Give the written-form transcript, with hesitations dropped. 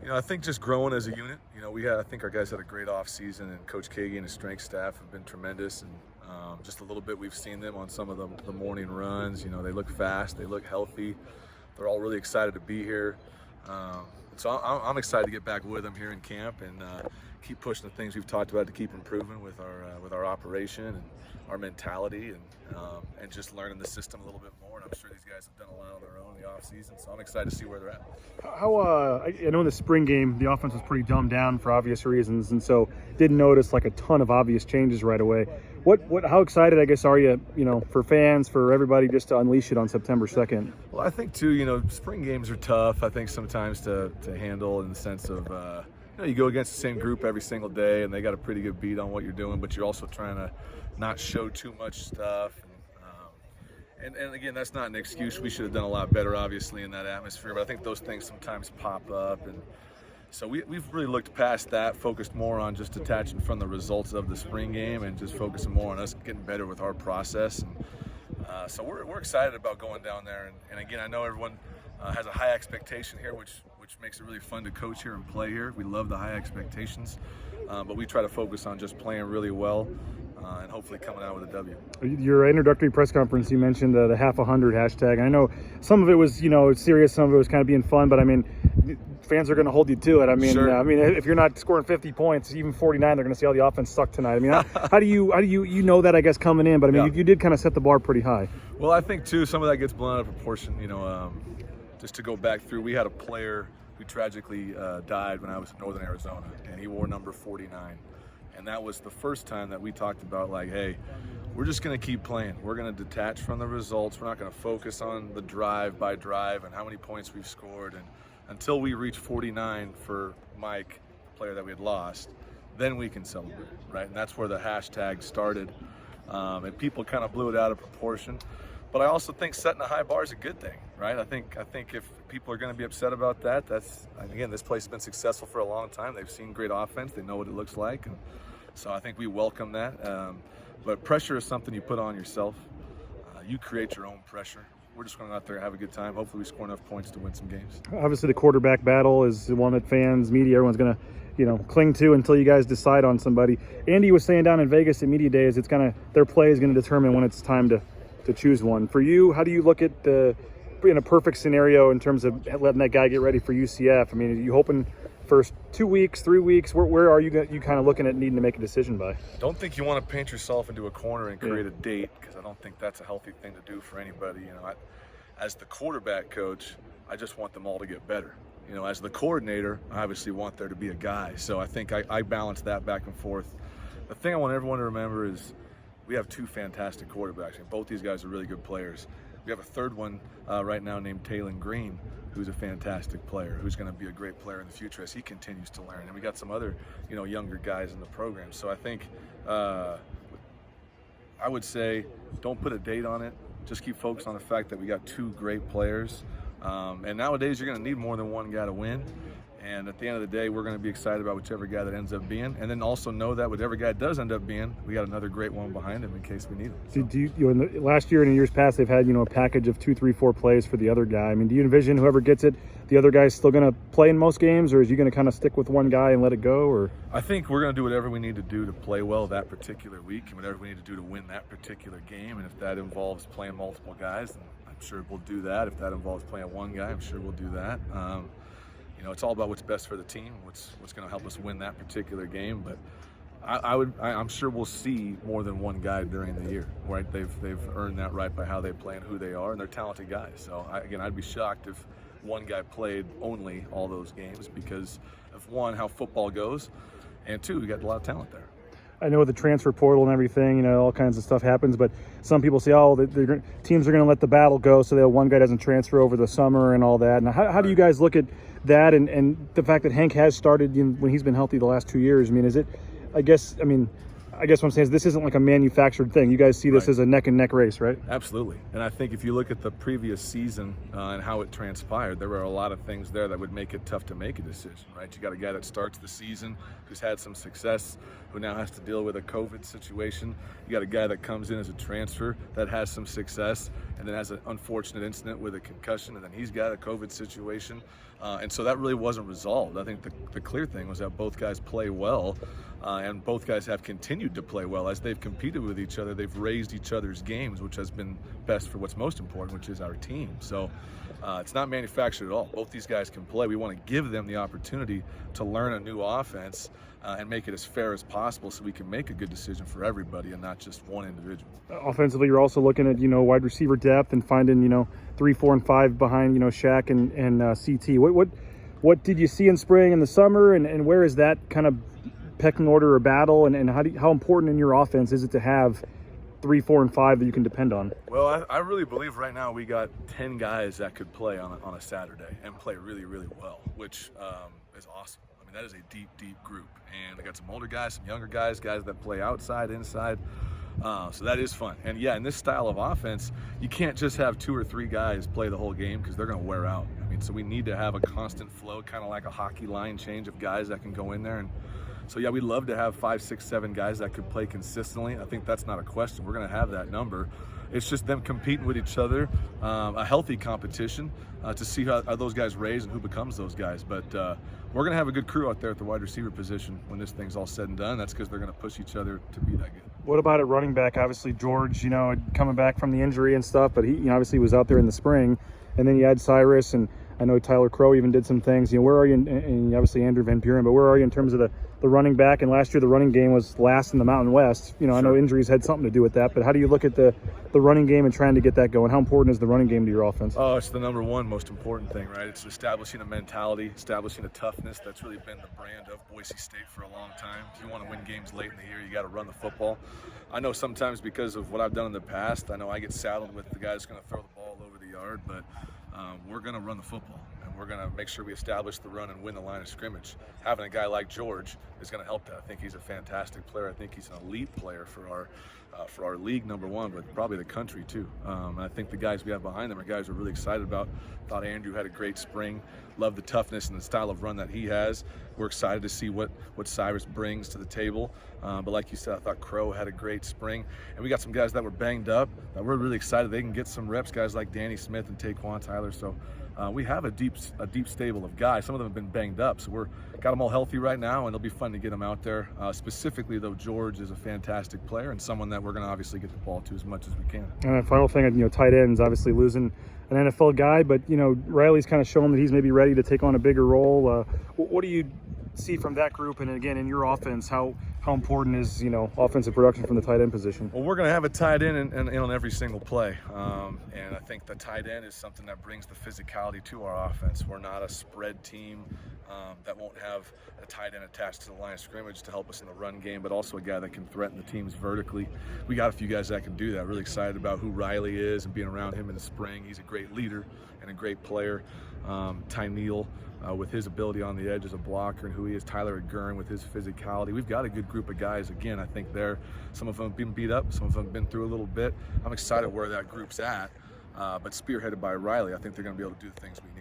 I think just growing as a unit. I think our guys had a great offseason, and Coach Kagi and his strength staff have been tremendous. And just a little bit we've seen them on some of the morning runs. They look fast, they look healthy. They're all really excited to be here. So I'm excited to get back with them here in camp and keep pushing the things we've talked about to keep improving with our operation and our mentality and just learning the system a little bit more. And I'm sure these guys have done a lot on their own in the offseason, so I'm excited to see where they're at. I know in the spring game the offense was pretty dumbed down for obvious reasons, and so didn't notice like a ton of obvious changes right away. How excited, I guess, are you, for fans, for everybody, just to unleash it on September 2nd? Well, I think too, spring games are tough. I think sometimes to handle in the sense of you go against the same group every single day, and they got a pretty good beat on what you're doing, but you're also trying to not show too much stuff. And again, that's not an excuse. We should have done a lot better, obviously, in that atmosphere. But I think those things sometimes pop up, and so we've really looked past that, focused more on just detaching from the results of the spring game and just focusing more on us getting better with our process. And so we're excited about going down there. And again, I know everyone has a high expectation here, which makes it really fun to coach here and play here. We love the high expectations, but we try to focus on just playing really well and hopefully coming out with a W. Your introductory press conference, you mentioned the half 100 hashtag. I know some of it was serious, some of it was kind of being fun, but I mean, fans are going to hold you to it. I mean, sure. If you're not scoring 50 points, even 49, they're going to see how the offense sucked tonight. I mean, how do you know that, I guess, coming in? But I mean, you did kind of set the bar pretty high. Well, I think too some of that gets blown out of proportion. Just to go back through, we had a player who tragically died when I was in Northern Arizona, and he wore number 49. And that was the first time that we talked about, like, hey, we're just going to keep playing. We're going to detach from the results. We're not going to focus on the drive by drive and how many points we've scored. And until we reach 49 for Mike, the player that we had lost, then we can celebrate, right? And that's where the hashtag started. And people kind of blew it out of proportion. But I also think setting a high bar is a good thing, right? I think if people are going to be upset about that, again, this place has been successful for a long time. They've seen great offense. They know what it looks like. And so I think we welcome that. But pressure is something you put on yourself. You create your own pressure. We're just going to go out there and have a good time. Hopefully we score enough points to win some games. Obviously the quarterback battle is the one that fans, media, everyone's going to cling to until you guys decide on somebody. Andy was saying down in Vegas at media days, their play is going to determine when it's time to choose one. For you, how do you look at in a perfect scenario in terms of letting that guy get ready for UCF? I mean, are you hoping first 2 weeks, 3 weeks? Where are you kind of looking at needing to make a decision by? Don't think you want to paint yourself into a corner and create a date, because I don't think that's a healthy thing to do for anybody. As the quarterback coach, I just want them all to get better. As the coordinator, I obviously want there to be a guy. So I think I balance that back and forth. The thing I want everyone to remember is we have two fantastic quarterbacks, and both these guys are really good players. We have a third one right now named Taylon Green, who's a fantastic player, who's going to be a great player in the future as he continues to learn. And we got some other, younger guys in the program. So I think I would say don't put a date on it. Just keep focused on the fact that we got two great players. And nowadays you're going to need more than one guy to win. And at the end of the day, we're going to be excited about whichever guy that ends up being. And then also know that whichever guy does end up being, we got another great one behind him in case we need him. So. In the last year and in years past, they've had, a package of 2, 3, 4 plays for the other guy. I mean, do you envision whoever gets it, the other guy's still going to play in most games, or is you going to kind of stick with one guy and let it go? Or I think we're going to do whatever we need to do to play well that particular week and whatever we need to do to win that particular game. And if that involves playing multiple guys, then I'm sure we'll do that. If that involves playing one guy, I'm sure we'll do that. It's all about what's best for the team, what's going to help us win that particular game. But I'm sure we'll see more than one guy during the year, right? They've earned that right by how they play and who they are, and they're talented guys. So I'd be shocked if one guy played only all those games, because of one, how football goes, and two, we got a lot of talent there. I know the transfer portal and everything, all kinds of stuff happens, but some people say, teams are going to let the battle go so that one guy doesn't transfer over the summer and all that. Now, how do you guys look at that and the fact that Hank has started when he's been healthy the last 2 years? I mean, I guess what I'm saying is this isn't like a manufactured thing. You guys see this as a neck and neck race, right? Absolutely. And I think if you look at the previous season and how it transpired, there were a lot of things there that would make it tough to make a decision, right? You got a guy that starts the season who's had some success, who now has to deal with a COVID situation. You got a guy that comes in as a transfer that has some success, and then has an unfortunate incident with a concussion, and then he's got a COVID situation. And so that really wasn't resolved. I think the clear thing was that both guys play well, and both guys have continued to play well. As they've competed with each other, they've raised each other's games, which has been best for what's most important, which is our team. So it's not manufactured at all. Both these guys can play. We want to give them the opportunity to learn a new offense and make it as fair as possible so we can make a good decision for everybody and not just one individual. Offensively, you're also looking at, wide receiver depth and finding, 3, 4, and 5 behind, Shaq and CT. What did you see in spring and the summer, and where is that kind of pecking order or battle, and how important in your offense is it to have 3, 4, and 5 that you can depend on? Well, I really believe right now we got 10 guys that could play on a Saturday and play really, really well, which is awesome. I mean, that is a deep, deep group. And I got some older guys, some younger guys that play outside, inside. So that is fun. And yeah, in this style of offense, you can't just have 2 or 3 guys play the whole game because they're going to wear out. I mean, so we need to have a constant flow, kind of like a hockey line change of guys that can go in there. And so yeah, we'd love to have 5, 6, 7 guys that could play consistently. I think that's not a question. We're going to have that number. It's just them competing with each other, a healthy competition to see how those guys raise and who becomes those guys. But we're going to have a good crew out there at the wide receiver position when this thing's all said and done. That's because they're going to push each other to be that good. What about at running back? Obviously, George, coming back from the injury and stuff, but he obviously was out there in the spring. And then you had Cyrus, and I know Tyler Crow even did some things. Where are you, and obviously Andrew Van Buren, but where are you in terms of the running back? And last year the running game was last in the Mountain West. Sure. I know injuries had something to do with that, but how do you look at the running game and trying to get that going? How important is the running game to your offense? Oh, it's the number one most important thing, right? It's establishing a mentality, establishing a toughness. That's really been the brand of Boise State for a long time. If you want to win games late in the year, you got to run the football. I know sometimes because of what I've done in the past, I know I get saddled with the guy that's going to throw the ball over the yard, but we're going to run the football, and we're going to make sure we establish the run and win the line of scrimmage. Having a guy like George is going to help that. I think he's a fantastic player. I think he's an elite player for our league, number one, but probably the country too. And I think the guys we have behind them are guys we're really excited about. Thought Andrew had a great spring. Love the toughness and the style of run that he has. We're excited to see what Cyrus brings to the table. But like you said, I thought Crow had a great spring. And we got some guys that were banged up that we're really excited they can get some reps, guys like Danny Smith and Taquan Tyler. So we have a deep stable of guys. Some of them have been banged up, so we're got them all healthy right now, and it'll be fun to get them out there. Specifically, though, George is a fantastic player and someone that we're going to obviously get the ball to as much as we can. And a final thing, tight ends, obviously losing an NFL guy, but Riley's kind of shown that he's maybe ready to take on a bigger role. What do you see from that group, and again in your offense, how important is offensive production from the tight end position? Well, we're going to have a tight end in on every single play, and I think the tight end is something that brings the physicality to our offense. We're not a spread team that won't have a tight end attached to the line of scrimmage to help us in the run game, but also a guy that can threaten the teams vertically. We got a few guys that can do that. Really excited about who Riley is and being around him in the spring. He's a great leader and a great player. Ty Neal, with his ability on the edge as a blocker and who he is. Tyler Agurn with his physicality. We've got a good group of guys. Again, I think some of them have been beat up, some of them have been through a little bit. I'm excited where that group's at, but spearheaded by Riley, I think they're going to be able to do the things we need.